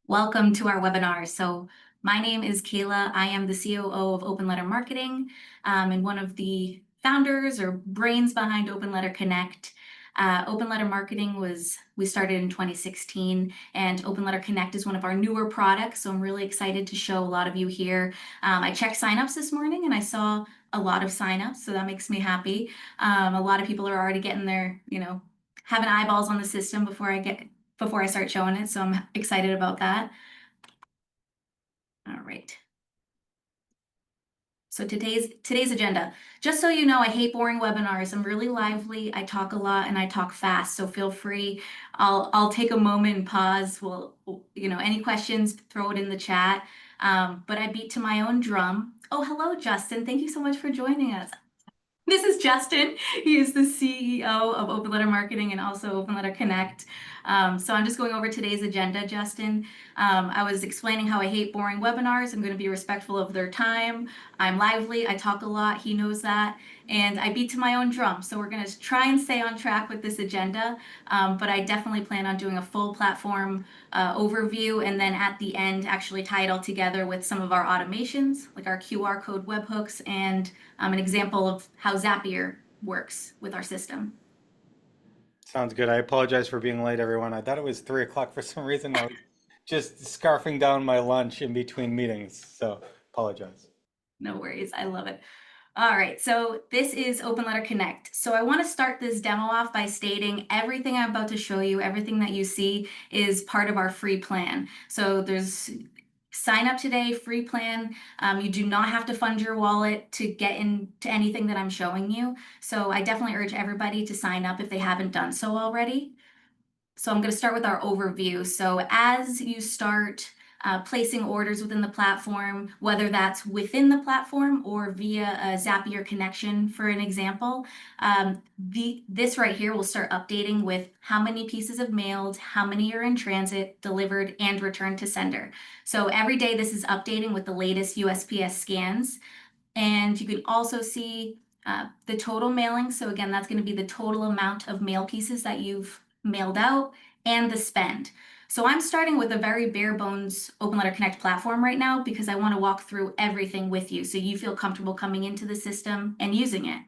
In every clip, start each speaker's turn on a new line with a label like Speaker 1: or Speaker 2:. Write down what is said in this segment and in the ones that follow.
Speaker 1: Welcome to our webinar. So my name is Kayla. I am the COO of Open Letter Marketing and one of the founders or brains behind Open Letter Connect. Open Letter Marketing we started in 2016, and Open Letter Connect is one of our newer products. So I'm really excited to show a lot of you here. I checked signups this morning and I saw a lot of signups, so that makes me happy. A lot of people are already getting their, having eyeballs on the system before I start showing it, so I'm excited about that. All right. So today's agenda. Just so you know, I hate boring webinars. I'm really lively. I talk a lot and I talk fast. So feel free. I'll take a moment and pause. Any questions, throw it in the chat. But I beat to my own drum. Oh, hello, Justin. Thank you so much for joining us. This is Justin. He is the CEO of Open Letter Marketing and also Open Letter Connect. So I'm just going over today's agenda, Justin. I was explaining how I hate boring webinars. I'm going to be respectful of their time. I'm lively. I talk a lot. He knows that. And I beat to my own drum. So we're going to try and stay on track with this agenda. But I definitely plan on doing a full platform overview, and then at the end actually tie it all together with some of our automations, like our QR code webhooks and an example of how Zapier works with our system.
Speaker 2: Sounds good. I apologize for being late, everyone. I thought it was 3 o'clock for some reason. I was just scarfing down my lunch in between meetings, so apologize.
Speaker 1: No worries. I love it. All right, so this is Open Letter Connect. So I want to start this demo off by stating everything I'm about to show you, everything that you see is part of our free plan. So there's sign up today, free plan. You do not have to fund your wallet to get into anything that I'm showing you. So I definitely urge everybody to sign up if they haven't done so already. So I'm going to start with our overview. So as you start placing orders within the platform, whether that's within the platform or via a Zapier connection, for an example, this right here will start updating with how many pieces have mailed, how many are in transit, delivered, and returned to sender. So every day this is updating with the latest USPS scans. And you can also see the total mailing. So again, that's going to be the total amount of mail pieces that you've mailed out and the spend. So I'm starting with a very bare bones Open Letter Connect platform right now because I want to walk through everything with you so you feel comfortable coming into the system and using it.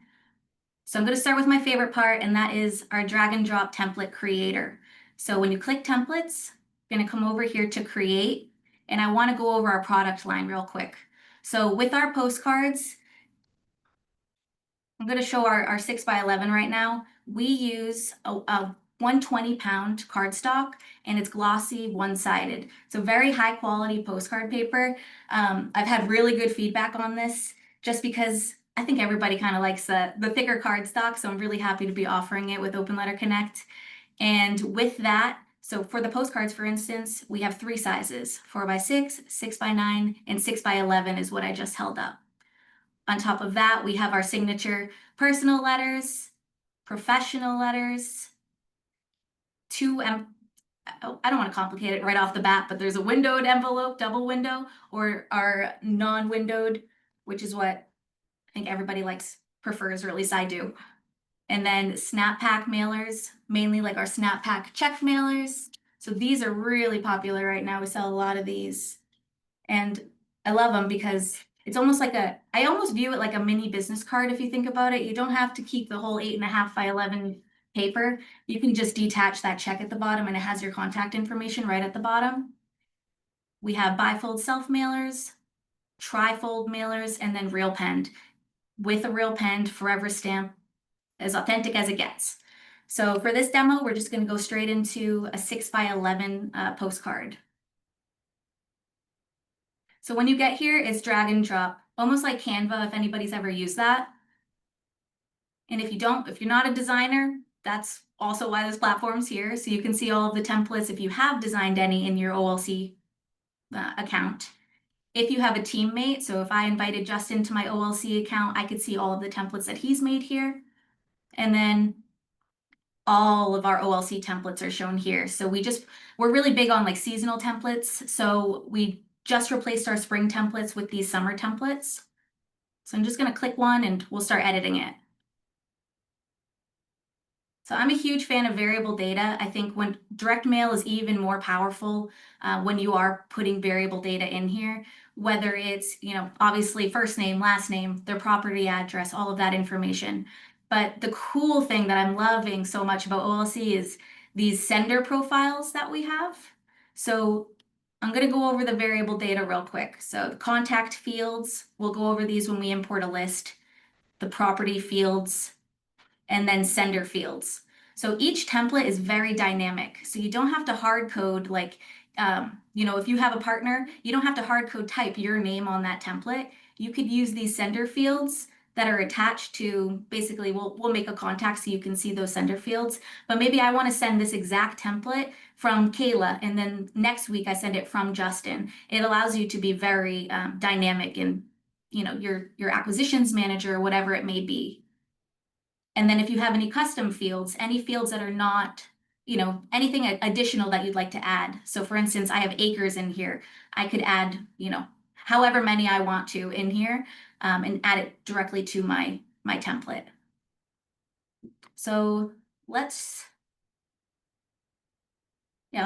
Speaker 1: So I'm going to start with my favorite part, and that is our drag and drop template creator. So when you click templates, you're going to come over here to create, and I want to go over our product line real quick. So with our postcards, I'm going to show our 6x11 right now. We use a 120-pound cardstock, and it's glossy, one-sided. It's a very high-quality postcard paper. I've had really good feedback on this just because I think everybody kind of likes the thicker cardstock, so I'm really happy to be offering it with Open Letter Connect. And with that, so for the postcards, for instance, we have 3 sizes, 4x6, 6x9, and 6x11 is what I just held up. On top of that, we have our signature personal letters, professional letters, I don't want to complicate it right off the bat, but there's a windowed envelope, double window, or our non-windowed, which is what I think everybody prefers, or at least I do. And then snap pack mailers, mainly like our snap pack check mailers. So these are really popular right now. We sell a lot of these. And I love them because it's almost like I almost view it like a mini business card if you think about it. You don't have to keep the whole 8.5x11 paper. You can just detach that check at the bottom and it has your contact information right at the bottom. We have bifold self mailers, trifold mailers, and then real penned. With a real penned forever stamp, as authentic as it gets. So for this demo, we're just going to go straight into a 6x11 postcard. So when you get here, it's drag and drop, almost like Canva, if anybody's ever used that. And if you're not a designer, that's also why this platform's here. So you can see all of the templates if you have designed any in your OLC account. If you have a teammate, so if I invited Justin to my OLC account, I could see all of the templates that he's made here. And then all of our OLC templates are shown here. So we're really big on like seasonal templates. So we just replaced our spring templates with these summer templates. So I'm just going to click one and we'll start editing it. So I'm a huge fan of variable data. I think when direct mail is even more powerful when you are putting variable data in here, whether it's, obviously first name, last name, their property address, all of that information. But the cool thing that I'm loving so much about OLC is these sender profiles that we have. So I'm going to go over the variable data real quick. So the contact fields, we'll go over these when we import a list, the property fields, and then sender fields. So each template is very dynamic. So you don't have to hard code like, if you have a partner, you don't have to hard code type your name on that template. You could use these sender fields that are attached to basically we'll make a contact so you can see those sender fields. But maybe I want to send this exact template from Kayla, and then next week I send it from Justin. It allows you to be very dynamic in your acquisitions manager or whatever it may be. And then if you have any custom fields, any fields that are not, anything additional that you'd like to add. So for instance, I have acres in here. I could add, however many I want to in here and add it directly to my template. So I'll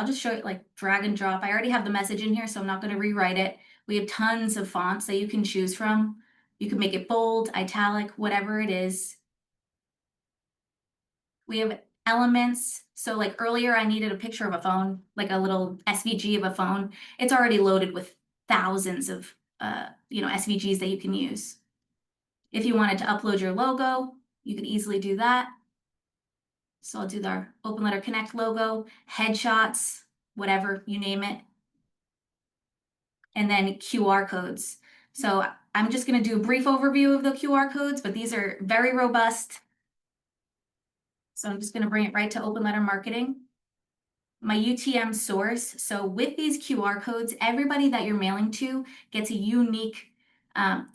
Speaker 1: just show you like drag and drop. I already have the message in here, so I'm not going to rewrite it. We have tons of fonts that you can choose from. You can make it bold, italic, whatever it is. We have elements. So like earlier, I needed a picture of a phone, like a little SVG of a phone. It's already loaded with thousands of, SVGs that you can use. If you wanted to upload your logo, you could easily do that. So I'll do our Open Letter Connect logo, headshots, whatever, you name it. And then QR codes. So I'm just going to do a brief overview of the QR codes, but these are very robust. So I'm just going to bring it right to Open Letter Marketing. My UTM source. So with these QR codes, everybody that you're mailing to gets a unique,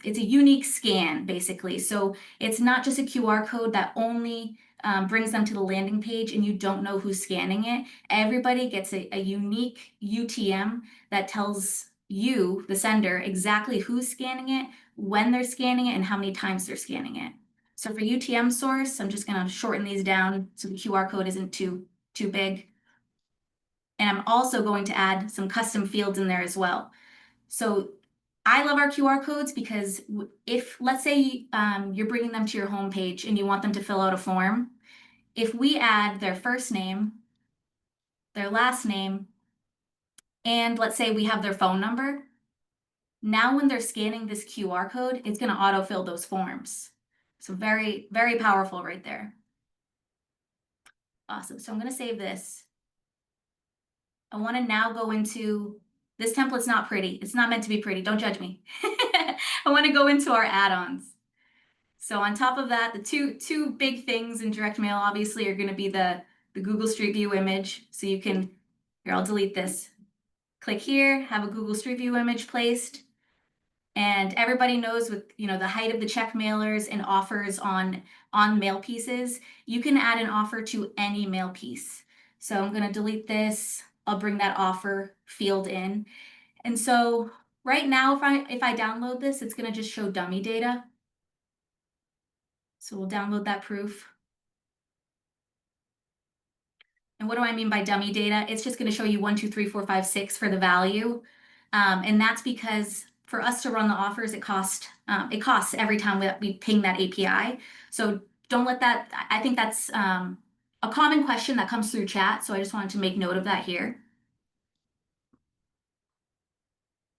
Speaker 1: it's a unique scan basically. So it's not just a QR code that only brings them to the landing page and you don't know who's scanning it. Everybody gets a unique UTM that tells you, the sender, exactly who's scanning it, when they're scanning it, and how many times they're scanning it. So for UTM source, I'm just going to shorten these down so the QR code isn't too big. And I'm also going to add some custom fields in there as well. So I love our QR codes because if, let's say, you're bringing them to your homepage and you want them to fill out a form, if we add their first name, their last name, and let's say we have their phone number, now when they're scanning this QR code, it's going to autofill those forms. So very, very powerful right there. Awesome. So I'm going to save this. I want to now go into, this template's not pretty. It's not meant to be pretty. Don't judge me. I want to go into our add-ons. So on top of that, the two big things in direct mail obviously are going to be the Google Street View image. So you can, here, I'll delete this. Click here, have a Google Street View image placed. And everybody knows with, the height of the check mailers and offers on mail pieces, you can add an offer to any mail piece. So I'm going to delete this. I'll bring that offer field in. And so right now, if I download this, it's going to just show dummy data. So we'll download that proof. And what do I mean by dummy data? It's just going to show you 1, 2, 3, 4, 5, 6 for the value. And that's because for us to run the offers, it costs every time we ping that API. So don't let that, I think that's a common question that comes through chat. So I just wanted to make note of that here.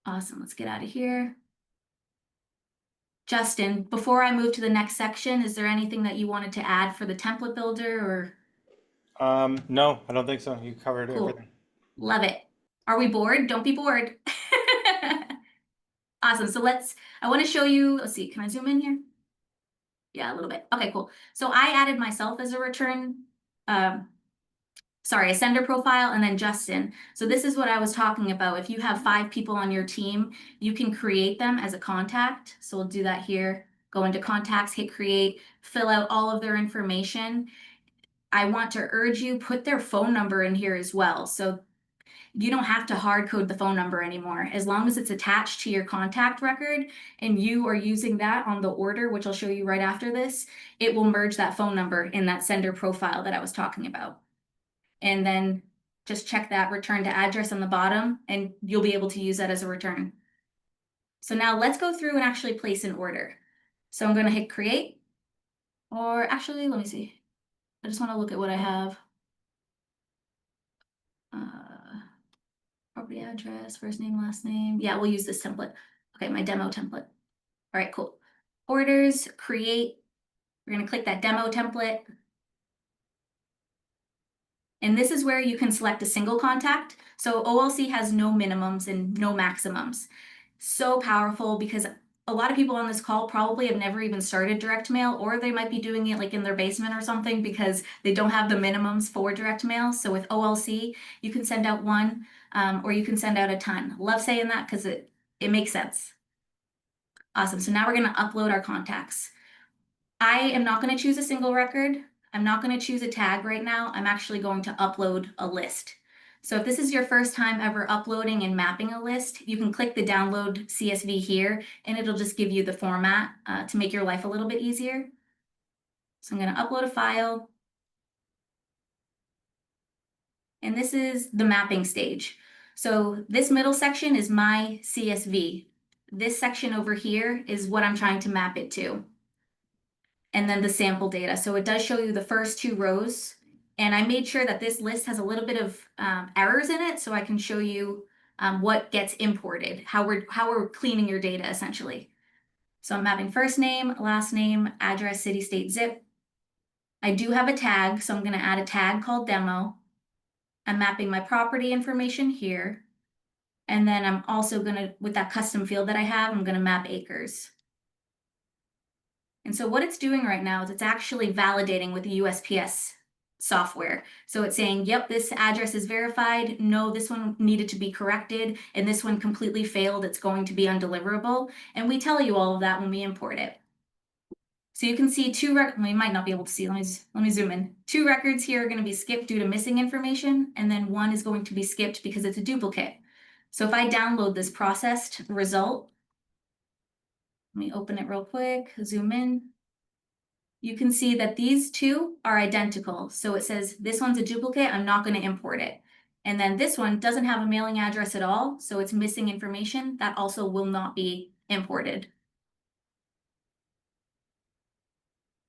Speaker 1: Awesome, let's get out of here. Justin, before I move to the next section, is there anything that you wanted to add for the template builder or?
Speaker 2: No, I don't think so. You covered
Speaker 1: Cool.
Speaker 2: everything.
Speaker 1: Love it. Are we bored? Don't be bored. Awesome. So I want to show you, let's see, can I zoom in here? Yeah, a little bit. Okay, cool. So I added myself as a return, a sender profile, and then Justin. So this is what I was talking about. If you have 5 people on your team, you can create them as a contact. So we'll do that here. Go into contacts, hit create, fill out all of their information. I want to urge you, put their phone number in here as well. So you don't have to hard code the phone number anymore. As long as it's attached to your contact record and you are using that on the order, which I'll show you right after this, it will merge that phone number in that sender profile that I was talking about. And then just check that return to address on the bottom and you'll be able to use that as a return. So now let's go through and actually place an order. So I'm going to hit create, or actually, let me see. I just want to look at what I have. Property address, first name, last name. Yeah, we'll use this template. Okay, my demo template. All right, cool. Orders, create. We're going to click that demo template. And this is where you can select a single contact. So OLC has no minimums and no maximums. So powerful because a lot of people on this call probably have never even started direct mail, or they might be doing it like in their basement or something because they don't have the minimums for direct mail. So with OLC, you can send out one, or you can send out a ton. Love saying that because it makes sense. Awesome. So now we're going to upload our contacts. I am not going to choose a single record. I'm not going to choose a tag right now. I'm actually going to upload a list. So if this is your first time ever uploading and mapping a list, you can click the download CSV here, and it'll just give you the format to make your life a little bit easier. So I'm going to upload a file. And this is the mapping stage. So this middle section is my CSV. This section over here is what I'm trying to map it to. And then the sample data. So it does show you the first two rows. And I made sure that this list has a little bit of errors in it so I can show you what gets imported, how we're cleaning your data essentially. So I'm mapping first name, last name, address, city, state, zip. I do have a tag, so I'm going to add a tag called demo. I'm mapping my property information here. And then I'm also going to, with that custom field that I have, I'm going to map acres. And so what it's doing right now is it's actually validating with the USPS software. So it's saying, yep, this address is verified. No, this one needed to be corrected. And this one completely failed. It's going to be undeliverable. And we tell you all of that when we import it. So you can see you might not be able to see. Let me zoom in. 2 records here are going to be skipped due to missing information. And then 1 is going to be skipped because it's a duplicate. So if I download this processed result, let me open it real quick, zoom in. You can see that these 2 are identical. So it says this one's a duplicate, I'm not going to import it. And then this one doesn't have a mailing address at all, so it's missing information. That also will not be imported.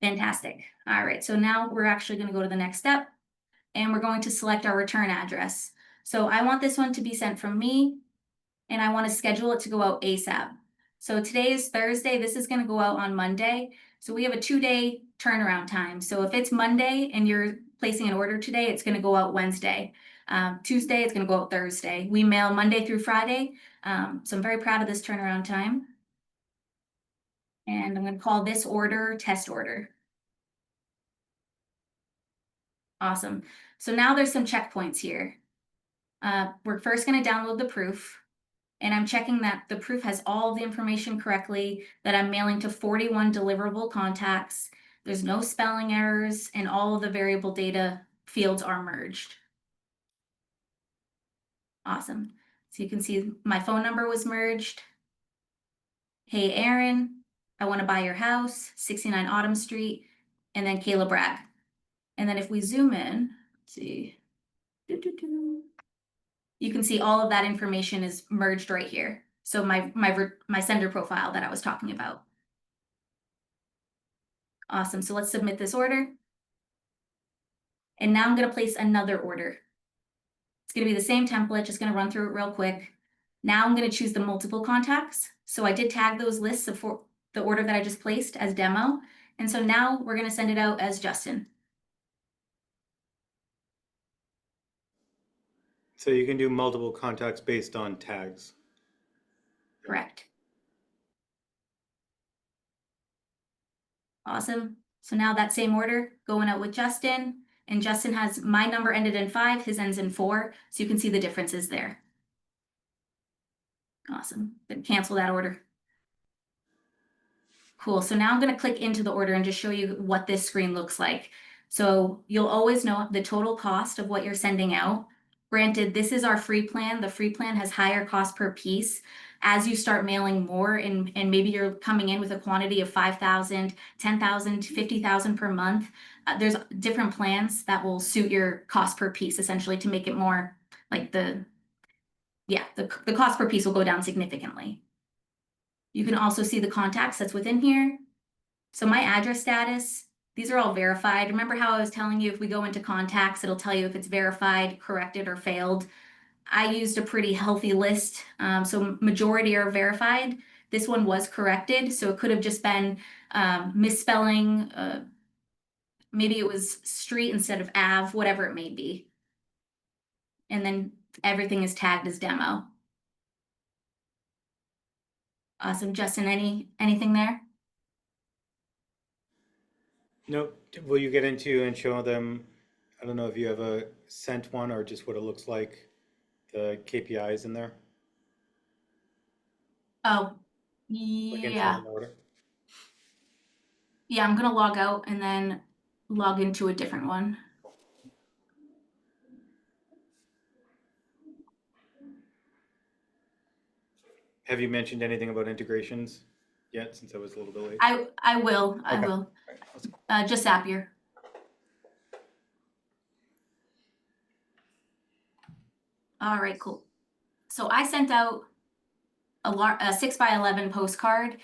Speaker 1: Fantastic. All right, so now we're actually going to go to the next step, and we're going to select our return address. So I want this one to be sent from me, and I want to schedule it to go out ASAP. So today is Thursday. This is going to go out on Monday. So we have a 2-day turnaround time. So if it's Monday and you're placing an order today, it's going to go out Wednesday. Tuesday, it's going to go out Thursday. We mail Monday through Friday. So I'm very proud of this turnaround time. And I'm going to call this order test order. Awesome. So now there's some checkpoints here. We're first going to download the proof. And I'm checking that the proof has all the information correctly, that I'm mailing to 41 deliverable contacts. There's no spelling errors, and all of the variable data fields are merged. Awesome. So you can see my phone number was merged. Hey, Aaron, I want to buy your house, 69 Autumn Street, and then Kayla Bragg. And then if we zoom in, let's see. You can see all of that information is merged right here. So my sender profile that I was talking about. Awesome. So let's submit this order. And now I'm going to place another order. It's going to be the same template, just going to run through it real quick. Now I'm going to choose the multiple contacts. So I did tag those lists of the order that I just placed as demo. And so now we're going to send it out as Justin.
Speaker 2: So you can do multiple contacts based on tags.
Speaker 1: Correct. Awesome. So now that same order going out with Justin, and Justin has my number ended in 5, his ends in 4. So you can see the differences there. Awesome. Then cancel that order. Cool. So now I'm going to click into the order and just show you what this screen looks like. So you'll always know the total cost of what you're sending out. Granted, this is our free plan. The free plan has higher cost per piece. As you start mailing more and maybe you're coming in with a quantity of 5,000, 10,000, 50,000 per month, there's different plans that will suit your cost per piece essentially to make it more like the cost per piece will go down significantly. You can also see the contacts that's within here. So my address status, these are all verified. Remember how I was telling you if we go into contacts, it'll tell you if it's verified, corrected, or failed. I used a pretty healthy list, so majority are verified. This one was corrected, so it could have just been misspelling. Maybe it was street instead of Ave, whatever it may be. And then everything is tagged as demo. Awesome, Justin. Anything there?
Speaker 2: No, will you get into and show them, I don't know if you have a sent one or just what it looks like, the KPIs in there,
Speaker 1: Oh,
Speaker 2: like
Speaker 1: yeah.
Speaker 2: internal order?
Speaker 1: Yeah, I'm gonna log out and then log into a different one.
Speaker 2: Have you mentioned anything about integrations yet, since I was a little bit late?
Speaker 1: I will, I
Speaker 2: Okay.
Speaker 1: will.
Speaker 2: All right, let's go.
Speaker 1: Just Zapier. All right, cool. So I sent out a 6x11 postcard.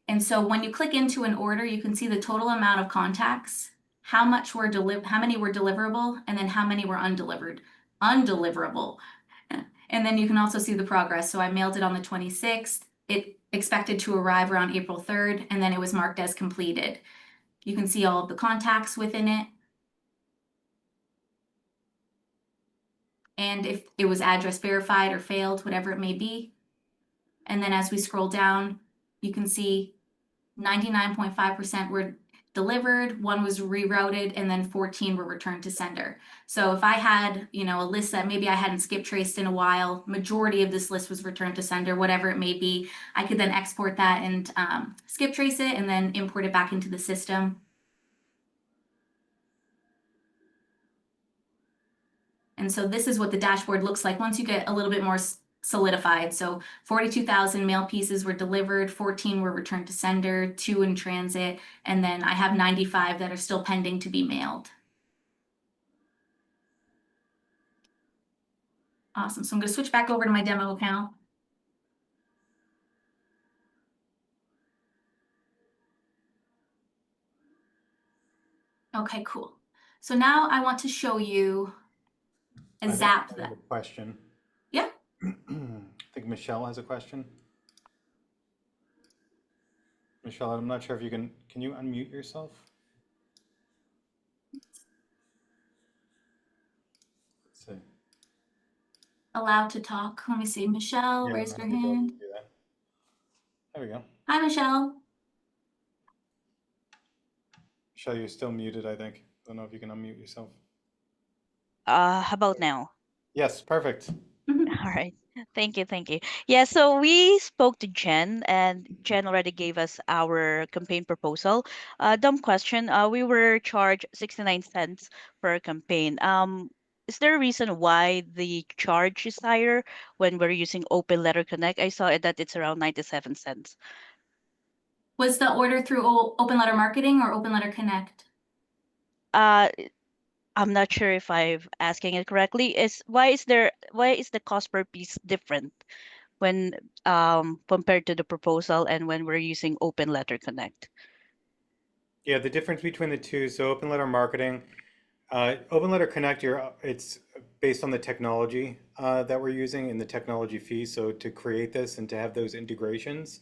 Speaker 1: And so when you click into an order, you can see the total amount of contacts, how many were deliverable, and then how many were undeliverable. And then you can also see the progress. So I mailed it on the 26th. It expected to arrive around April 3rd, and then it was marked as completed. You can see all of the contacts within it. And if it was address verified or failed, whatever it may be. And then as we scroll down, you can see 99.5% were delivered, one was rerouted, and then 14 were returned to sender. So if I had, a list that maybe I hadn't skip traced in a while, majority of this list was returned to sender, whatever it may be, I could then export that and skip trace it and then import it back into the system. And so this is what the dashboard looks like once you get a little bit more solidified. So 42,000 mail pieces were delivered, 14 were returned to sender, 2 in transit, and then I have 95 that are still pending to be mailed. Awesome. So I'm going to switch back over to my demo account. Okay, cool. So now I want to show you a
Speaker 2: I think
Speaker 1: Zap
Speaker 2: I have
Speaker 1: that.
Speaker 2: a question.
Speaker 1: Yeah.
Speaker 2: I think Michelle has a question. Michelle, I'm not sure if can you unmute yourself? Let's see.
Speaker 1: Allowed to talk. Let me see. Michelle
Speaker 2: Yeah, I
Speaker 1: raised
Speaker 2: might
Speaker 1: her
Speaker 2: have the ability
Speaker 1: hand.
Speaker 2: to do that. There we go.
Speaker 1: Hi, Michelle.
Speaker 2: Michelle, you're still muted, I think. I don't know if you can unmute yourself.
Speaker 3: How about now?
Speaker 2: Yes, perfect.
Speaker 3: All right. Thank you, thank you. Yeah, so we spoke to Jen, and Jen already gave us our campaign proposal. Dumb question. We were charged 69 cents per campaign. Is there a reason why the charge is higher when we're using Open Letter Connect? I saw it that it's around 97 cents.
Speaker 1: Was the order through Open Letter Marketing or Open Letter Connect?
Speaker 3: Uh, I'm not sure if I'm asking it correctly. Why is the cost per piece different when compared to the proposal and when we're using Open Letter Connect?
Speaker 2: Yeah, the difference between the two, so Open Letter Marketing, Open Letter Connect, it's based on the technology that we're using in the technology fee. So to create this and to have those integrations,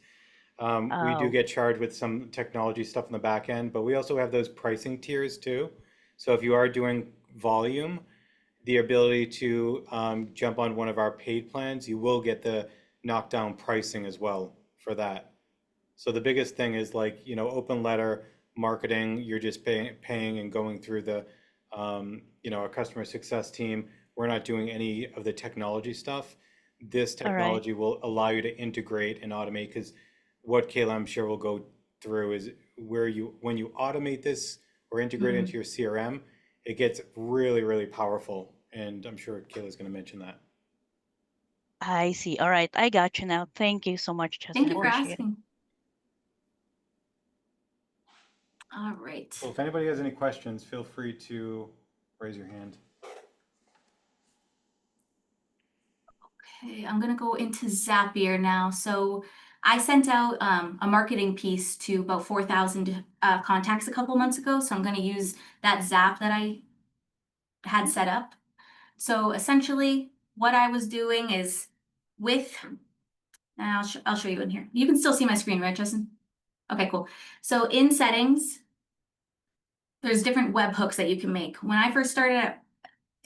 Speaker 2: we do
Speaker 3: Oh,
Speaker 2: get charged with some technology stuff in the back end, but we also have those pricing tiers too. So if you are doing volume, the ability to jump on one of our paid plans, you will get the knockdown pricing as well for that. So the biggest thing is like, open letter marketing, you're just paying and going through our customer success team. We're not doing any of the technology stuff. This
Speaker 3: all right.
Speaker 2: technology will allow you to integrate and automate because what Kayla, I'm sure will go through is when you automate this or integrate it
Speaker 3: Mm-hmm.
Speaker 2: into your CRM, it gets really, really powerful and I'm sure Kayla's going to mention that.
Speaker 3: I see. All right, I got you now. Thank you so much,
Speaker 1: Thank
Speaker 3: Justin.
Speaker 1: you for
Speaker 3: Appreciate it.
Speaker 1: asking. All right.
Speaker 2: Well, if anybody has any questions, feel free to raise your hand.
Speaker 1: Okay, I'm gonna go into Zapier now. So I sent out a marketing piece to about 4,000 contacts a couple months ago. So I'm gonna use that Zap that I had set up. So essentially, what I was doing is with, and I'll show you in here. You can still see my screen, right, Justin? Okay, cool. So in settings, there's different webhooks that you can make. When I first started,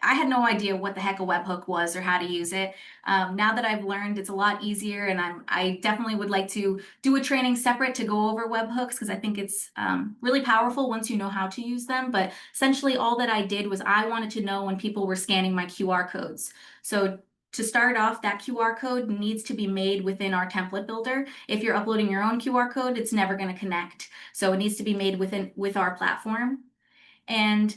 Speaker 1: I had no idea what the heck a webhook was or how to use it. Now that I've learned, it's a lot easier, and I definitely would like to do a training separate to go over webhooks because I think it's really powerful once you know how to use them. But essentially, all that I did was I wanted to know when people were scanning my QR codes. So to start off, that QR code needs to be made within our template builder. If you're uploading your own QR code, it's never going to connect. So it needs to be made with our platform. And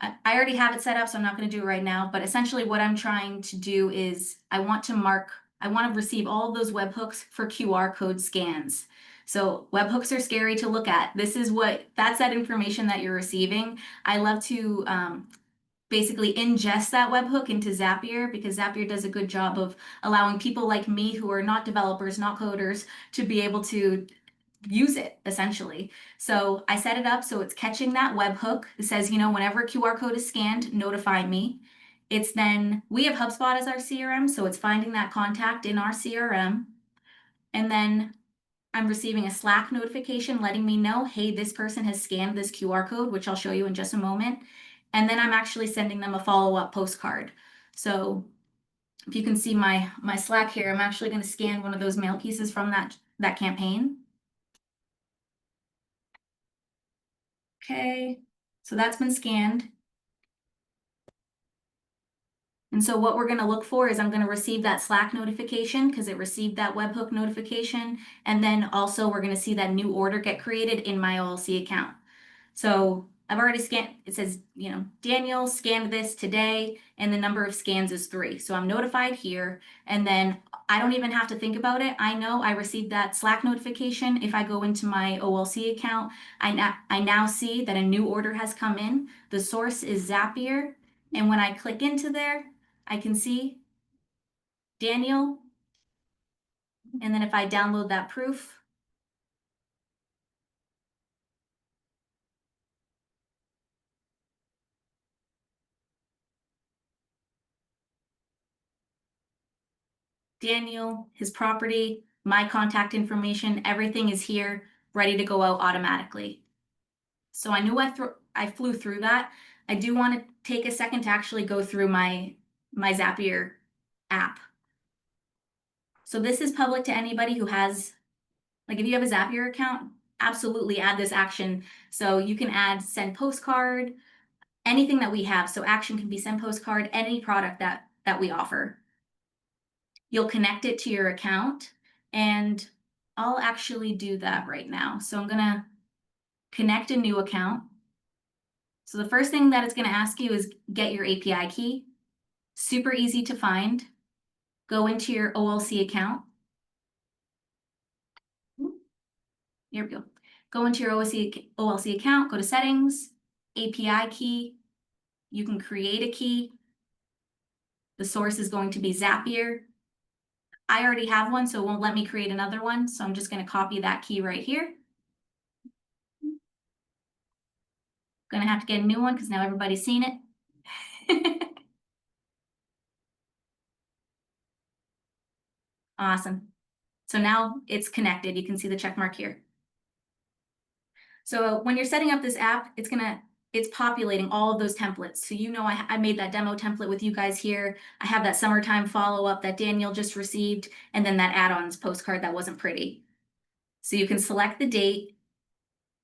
Speaker 1: I already have it set up, so I'm not going to do it right now. But essentially, what I'm trying to do is I want to receive all of those webhooks for QR code scans. So webhooks are scary to look at. That's that information that you're receiving. I love to basically ingest that webhook into Zapier because Zapier does a good job of allowing people like me who are not developers, not coders, to be able to use it essentially. So I set it up so it's catching that webhook. It says, whenever a QR code is scanned, notify me. It's then, we have HubSpot as our CRM, so it's finding that contact in our CRM. And then I'm receiving a Slack notification letting me know, hey, this person has scanned this QR code, which I'll show you in just a moment. And then I'm actually sending them a follow-up postcard. So if you can see my Slack here, I'm actually going to scan one of those mail pieces from that campaign. Okay, so that's been scanned. And so what we're going to look for is I'm going to receive that Slack notification because it received that webhook notification. And then also we're going to see that new order get created in my OLC account. So I've already scanned, it says, Daniel scanned this today and the number of scans is 3. So I'm notified here and then I don't even have to think about it. I know I received that Slack notification. If I go into my OLC account, I now see that a new order has come in. The source is Zapier. And when I click into there, I can see Daniel. And then if I download that proof, Daniel, his property, my contact information, everything is here, ready to go out automatically. So I knew I flew through that. I do want to take a second to actually go through my Zapier app. So this is public to anybody who has, like if you have a Zapier account, absolutely add this action. So you can add send postcard, anything that we have. So action can be send postcard, any product that we offer. You'll connect it to your account and I'll actually do that right now. So I'm gonna connect a new account. So the first thing that it's gonna ask you is get your API key. Super easy to find. Go into your OLC account. Here we go. Go into your OLC account, go to settings, API key. You can create a key. The source is going to be Zapier. I already have one, so it won't let me create another one. So I'm just going to copy that key right here. Gonna have to get a new one because now everybody's seen it. Awesome. So now it's connected. You can see the check mark here. So when you're setting up this app, it's populating all of those templates. So I made that demo template with you guys here. I have that summertime follow-up that Daniel just received, and then that add-ons postcard that wasn't pretty. So you can select the date.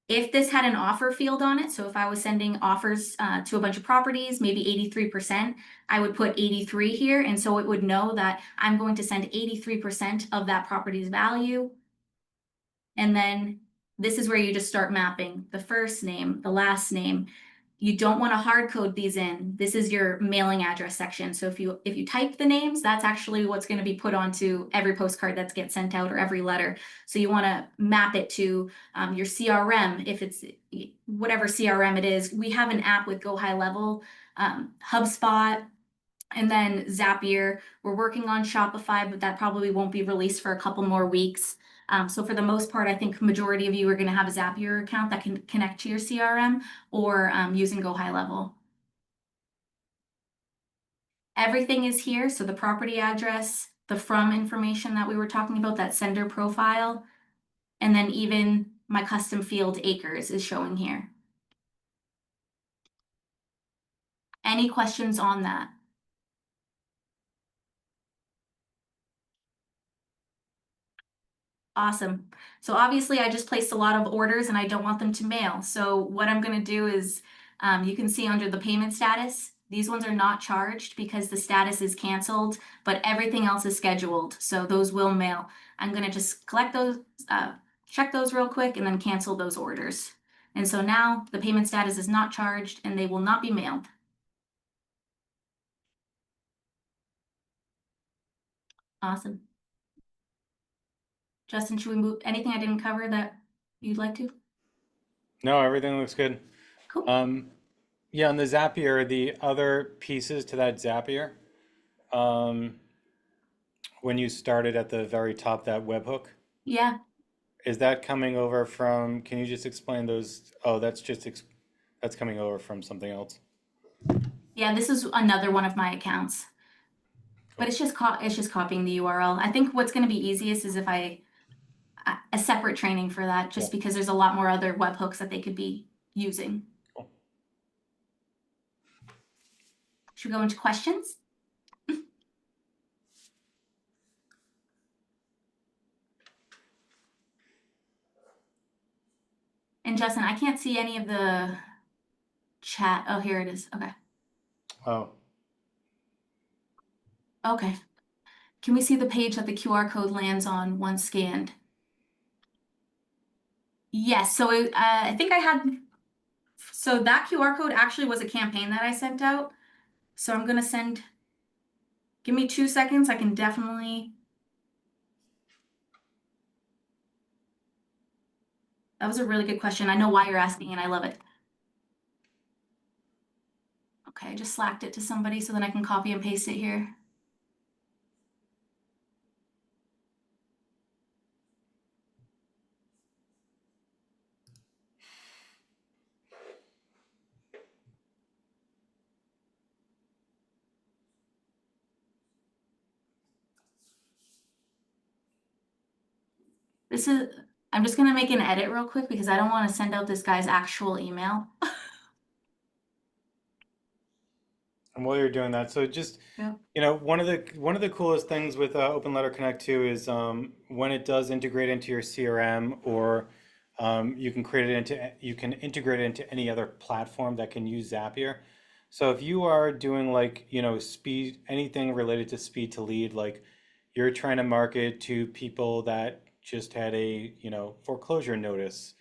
Speaker 1: If this had an offer field on it, so if I was sending offers to a bunch of properties, maybe 83%, I would put 83 here. And so it would know that I'm going to send 83% of that property's value. And then this is where you just start mapping the first name, the last name. You don't want to hard code these in. This is your mailing address section. So if you type the names, that's actually what's going to be put onto every postcard that gets sent out or every letter. So you want to map it to your CRM, if it's whatever CRM it is. We have an app with Go High Level, HubSpot, and then Zapier. We're working on Shopify, but that probably won't be released for a couple more weeks. So for the most part, I think majority of you are going to have a Zapier account that can connect to your CRM or using Go High Level. Everything is here. So the property address, the from information that we were talking about, that sender profile, and then even my custom field acres is showing here. Any questions on that? Awesome. So obviously I just placed a lot of orders and I don't want them to mail. So what I'm going to do is you can see under the payment status, these ones are not charged because the status is canceled, but everything else is scheduled. So those will mail. I'm going to just collect those, check those real quick and then cancel those orders. And so now the payment status is not charged and they will not be mailed. Awesome. Justin, should we move anything I didn't cover that you'd like to?
Speaker 2: No, everything looks good.
Speaker 1: Cool.
Speaker 2: Yeah, on the Zapier, the other pieces to that Zapier, um, when you started at the very top, that webhook,
Speaker 1: Yeah.
Speaker 2: is that coming over from, can you just explain those? Oh, that's coming over from something else.
Speaker 1: Yeah, this is another one of my accounts. But
Speaker 2: Cool.
Speaker 1: it's just copying the URL. I think what's going to be easiest is if a separate training for that,
Speaker 2: Yeah,
Speaker 1: just because there's a lot more other webhooks that they could be using.
Speaker 2: cool.
Speaker 1: Should we go into questions? And Justin, I can't see any of the chat. Oh, here it is. Okay.
Speaker 2: Oh,
Speaker 1: Okay. Can we see the page that the QR code lands on once scanned? Yes. So I think I had. So that QR code actually was a campaign that I sent out. So I'm gonna send. Give me 2 seconds. I can definitely. That was a really good question. I know why you're asking, and I love it. Okay, I just slacked it to somebody so then I can copy and paste it here. I'm just gonna make an edit real quick because I don't want to send out this guy's actual email.
Speaker 2: and while you're doing that, so just,
Speaker 1: Yeah.
Speaker 2: one of the coolest things with Open Letter Connect too is when it does integrate into your CRM, or you can integrate it into any other platform that can use Zapier. So if you are doing like, speed, anything related to speed to lead, like you're trying to market to people that just had a, foreclosure notice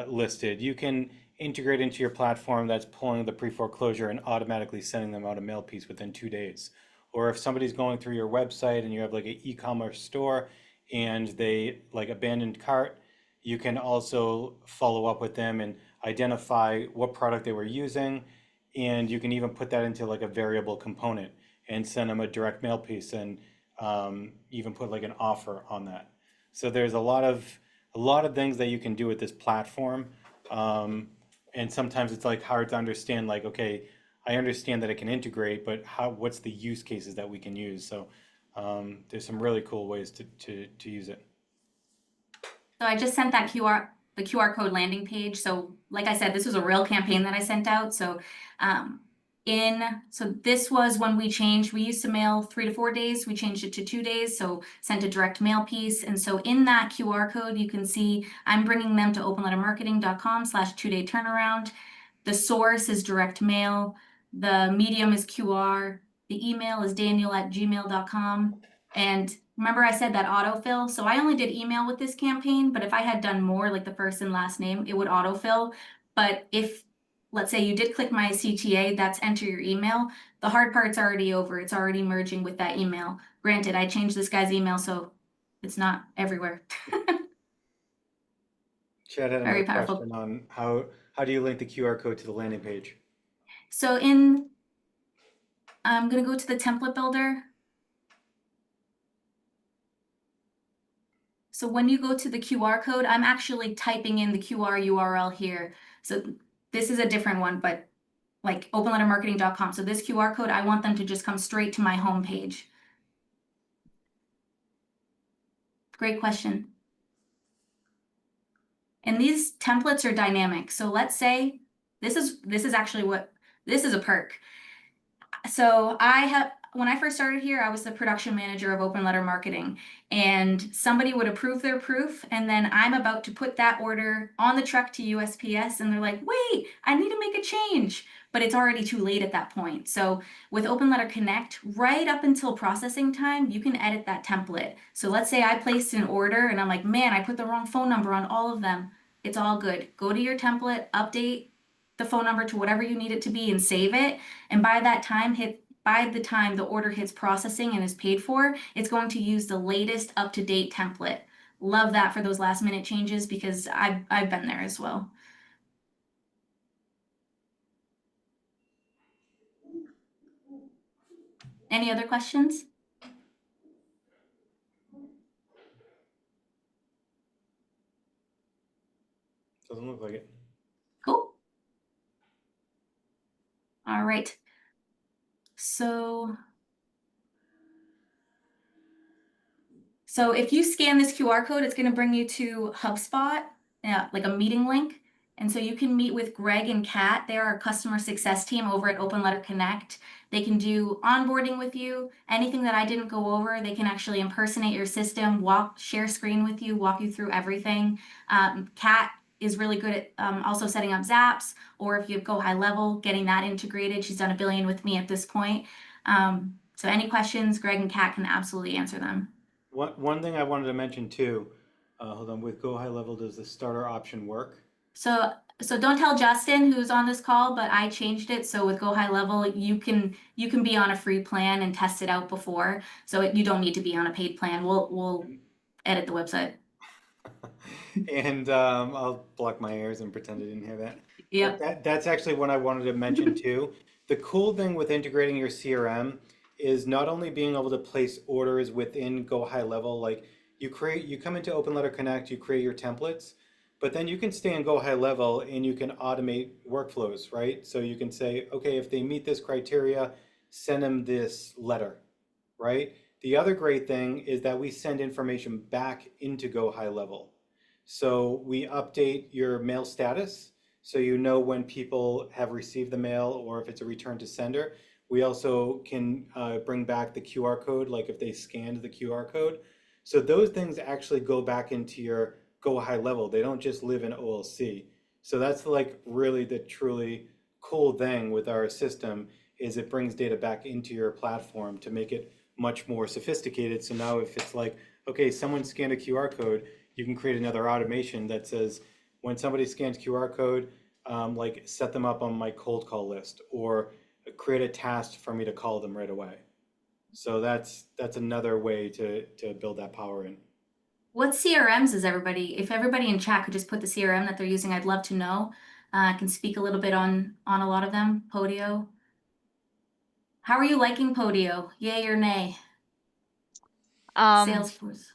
Speaker 2: listed, you can integrate into your platform that's pulling the pre-foreclosure and automatically sending them out a mail piece within 2 days. Or if somebody's going through your website and you have like an e-commerce store and they like abandoned cart, you can also follow up with them and identify what product they were using. And you can even put that into like a variable component and send them a direct mail piece, and even put like an offer on that. So there's a lot of things that you can do with this platform. Um, and sometimes it's like hard to understand, like, okay, I understand that it can integrate, but what's the use cases that we can use? So there's some really cool ways to use it.
Speaker 1: So I just sent that the QR code landing page. So like I said, this was a real campaign that I sent out. So um, so this was when we changed. We used to mail 3 to 4 days. We changed it to 2 days. So sent a direct mail piece. And so in that QR code, you can see I'm bringing them to openlettermarketing.com/2-day turnaround. The source is direct mail. The medium is QR. The email is daniel@gmail.com. And remember I said that autofill? So I only did email with this campaign, but if I had done more, like the first and last name, it would autofill. But if let's say you did click my CTA, that's enter your email. The hard part's already over. It's already merging with that email. Granted, I changed this guy's email, so it's not everywhere.
Speaker 2: Chad had another
Speaker 1: Very powerful.
Speaker 2: question on how do you link the QR code to the landing page?
Speaker 1: So I'm gonna go to the template builder. So when you go to the QR code, I'm actually typing in the QR URL here. So this is a different one, but like openlettermarketing.com. So this QR code, I want them to just come straight to my homepage. Great question. And these templates are dynamic. So let's say this is actually this is a perk. So when I first started here, I was the production manager of Open Letter Marketing, and somebody would approve their proof, and then I'm about to put that order on the truck to USPS, and they're like, wait, I need to make a change, but it's already too late at that point. So with Open Letter Connect, right up until processing time, you can edit that template. So let's say I placed an order and I'm like, man, I put the wrong phone number on all of them. It's all good. Go to your template, update the phone number to whatever you need it to be and save it. And by the time the order hits processing and is paid for, it's going to use the latest up-to-date template. Love that for those last minute changes because I've been there as well. Any other questions?
Speaker 2: Doesn't look like it.
Speaker 1: Cool. All right. So if you scan this QR code, it's going to bring you to HubSpot, like a meeting link. And so you can meet with Greg and Kat. They are our customer success team over at Open Letter Connect. They can do onboarding with you. Anything that I didn't go over, they can actually impersonate your system, share screen with you, walk you through everything. Kat is really good at also setting up Zaps, or if you go high level, getting that integrated. She's done a billion with me at this point. So any questions, Greg and Kat can absolutely answer them.
Speaker 2: One thing I wanted to mention too, hold on, with Go High Level, does the starter option work?
Speaker 1: So don't tell Justin who's on this call, but I changed it. So with Go High Level, you can be on a free plan and test it out before. So you don't need to be on a paid plan. We'll edit the website.
Speaker 2: And I'll block my ears and pretend I didn't hear that. But
Speaker 1: Yep.
Speaker 2: that's actually what I wanted to mention too. The cool thing with integrating your CRM is not only being able to place orders within Go High Level, like you come into Open Letter Connect, you create your templates, but then you can stay in Go High Level and you can automate workflows, right? So you can say, okay, if they meet this criteria, send them this letter, right? The other great thing is that we send information back into Go High Level. So we update your mail status so you know when people have received the mail or if it's a return to sender. We also can bring back the QR code, like if they scanned the QR code. So those things actually go back into your Go High Level. They don't just live in OLC. So that's like really the truly cool thing with our system is it brings data back into your platform to make it much more sophisticated. So now if it's like, okay, someone scanned a QR code, you can create another automation that says, when somebody scans QR code, like set them up on my cold call list or create a task for me to call them right away. So that's another way to build that power in.
Speaker 1: What CRMs is everybody? If everybody in chat could just put the CRM that they're using, I'd love to know. I can speak a little bit on a lot of them. Podio. How are you liking Podio? Yay or nay?
Speaker 3: Um,
Speaker 1: Salesforce.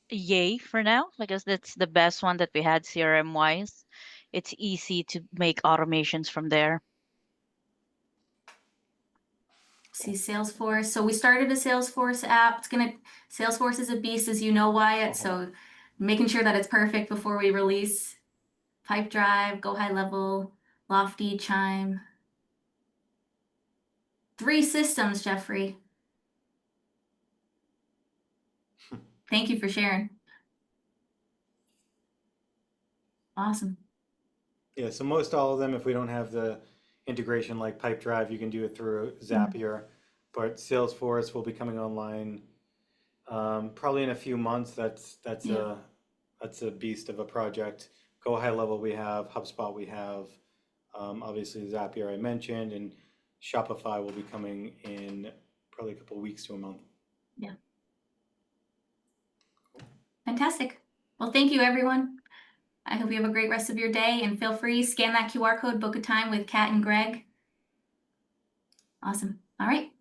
Speaker 3: Yay for now, because that's the best one that we had CRM wise. It's easy to make automations from there.
Speaker 1: See Salesforce. So we started a Salesforce app. Salesforce is a beast, as you know, Wyatt. So making sure that it's perfect before we release. Pipe Drive, Go High Level, Lofty, Chime. 3 systems, Jeffrey. Thank you for sharing. Awesome.
Speaker 2: Yeah, so most all of them, if we don't have the integration like Pipedrive, you can do it through Zapier. But Salesforce will be coming online probably in a few months. That's
Speaker 1: Yeah.
Speaker 2: a beast of a project. Go High Level we have, HubSpot we have. Obviously, Zapier I mentioned, and Shopify will be coming in probably a couple weeks to a month.
Speaker 1: Yeah. Fantastic. Well, thank you, everyone. I hope you have a great rest of your day, and feel free, scan that QR code, book a time with Kat and Greg. Awesome. All right.